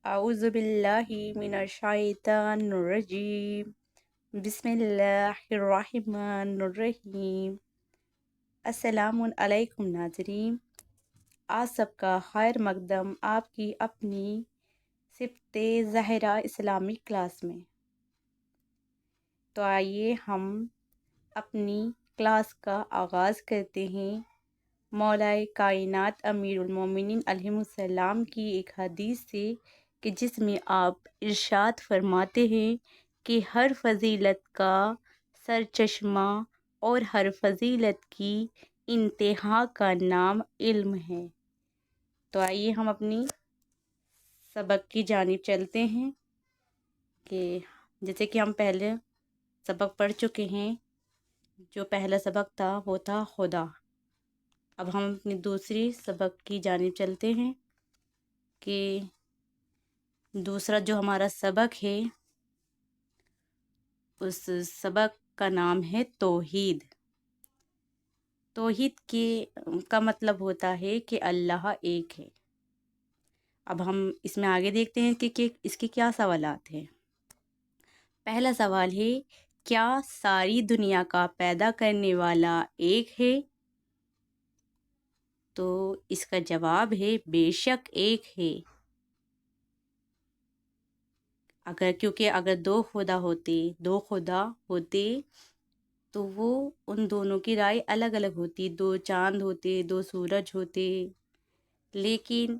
اعوذ باللہ من الشیطان الرجیم، بسم اللہ الرحمن الرحیم۔ السلام علیکم ناظرین، آپ سب کا خیر مقدم آپ کی اپنی سبت زہرا اسلامک کلاس میں۔ تو آئیے ہم اپنی کلاس کا آغاز کرتے ہیں مولا کائنات امیر المومنین علیہ السلام کی ایک حدیث سے، کہ جس میں آپ ارشاد فرماتے ہیں کہ ہر فضیلت کا سرچشمہ اور ہر فضیلت کی انتہا کا نام علم ہے۔ تو آئیے ہم اپنی سبق کی جانب چلتے ہیں، کہ جیسے کہ ہم پہلے سبق پڑھ چکے ہیں۔ جو پہلا سبق تھا وہ تھا خدا۔ اب ہم اپنی دوسری سبق کی جانب چلتے ہیں، کہ دوسرا جو ہمارا سبق ہے اس سبق کا نام ہے توحید۔ توحید کا مطلب ہوتا ہے کہ اللہ ایک ہے۔ اب ہم اس میں آگے دیکھتے ہیں کہ اس کے کیا سوالات ہیں۔ پہلا سوال ہے، کیا ساری دنیا کا پیدا کرنے والا ایک ہے؟ تو اس کا جواب ہے بے شک ایک ہے۔ کیونکہ اگر دو خدا ہوتے تو وہ ان دونوں کی رائے الگ الگ ہوتی، دو چاند ہوتے، دو سورج ہوتے، لیکن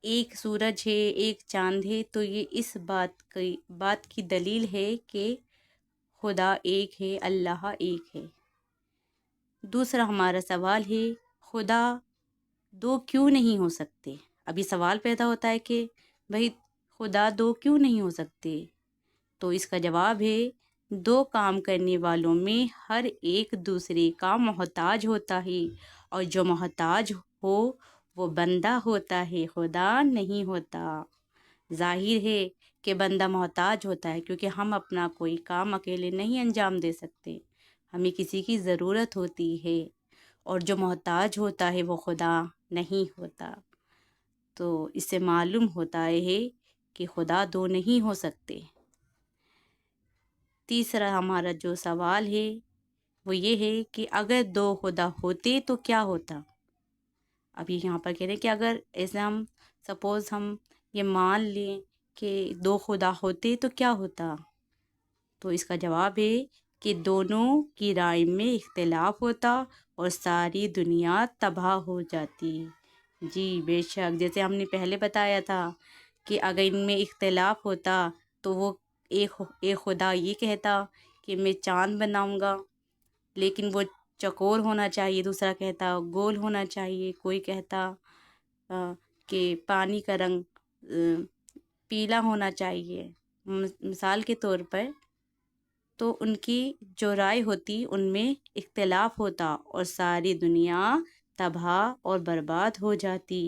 ایک سورج ہے، ایک چاند ہے، تو یہ اس بات کی دلیل ہے کہ خدا ایک ہے، اللہ ایک ہے۔ دوسرا ہمارا سوال ہے، خدا دو کیوں نہیں ہو سکتے؟ ابھی سوال پیدا ہوتا ہے کہ بھئی خدا دو کیوں نہیں ہو سکتے؟ تو اس کا جواب ہے، دو کام کرنے والوں میں ہر ایک دوسرے کا محتاج ہوتا ہے، اور جو محتاج ہو وہ بندہ ہوتا ہے، خدا نہیں ہوتا۔ ظاہر ہے کہ بندہ محتاج ہوتا ہے، کیونکہ ہم اپنا کوئی کام اکیلے نہیں انجام دے سکتے، ہمیں کسی کی ضرورت ہوتی ہے، اور جو محتاج ہوتا ہے وہ خدا نہیں ہوتا۔ تو اس سے معلوم ہوتا ہے کہ خدا دو نہیں ہو سکتے۔ تیسرا ہمارا جو سوال ہے وہ یہ ہے کہ اگر دو خدا ہوتے تو کیا ہوتا؟ اب یہاں پر کہہ رہے ہیں کہ اگر ایسے ہم یہ مان لیں کہ دو خدا ہوتے تو کیا ہوتا؟ تو اس کا جواب ہے کہ دونوں کی رائے میں اختلاف ہوتا اور ساری دنیا تباہ ہو جاتی۔ جی بے شک، جیسے ہم نے پہلے بتایا تھا کہ اگر ان میں اختلاف ہوتا تو وہ ایک خدا یہ کہتا کہ میں چاند بناؤں گا، لیکن وہ چکور ہونا چاہیے، دوسرا کہتا گول ہونا چاہیے، کوئی کہتا کہ پانی کا رنگ پیلا ہونا چاہیے، مثال کے طور پر۔ تو ان کی جو رائے ہوتی ان میں اختلاف ہوتا اور ساری دنیا تباہ اور برباد ہو جاتی۔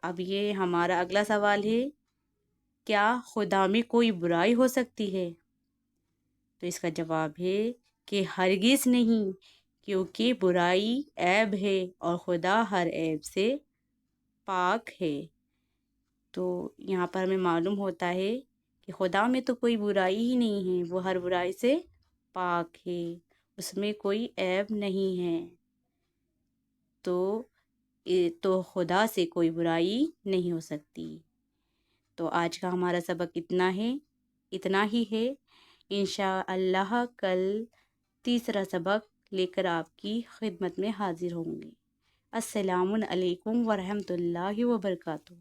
اب یہ ہمارا اگلا سوال ہے، کیا خدا میں کوئی برائی ہو سکتی ہے؟ تو اس کا جواب ہے کہ ہرگز نہیں، کیونکہ برائی عیب ہے اور خدا ہر عیب سے پاک ہے۔ تو یہاں پر ہمیں معلوم ہوتا ہے کہ خدا میں تو کوئی برائی ہی نہیں ہے، وہ ہر برائی سے پاک ہے، اس میں کوئی عیب نہیں ہے۔ تو خدا سے کوئی برائی نہیں ہو سکتی۔ تو آج کا ہمارا سبق اتنا ہی ہے۔ انشاءاللہ کل تیسرا سبق لے کر آپ کی خدمت میں حاضر ہوں گے۔ السلام علیکم ورحمۃ اللہ وبرکاتہ۔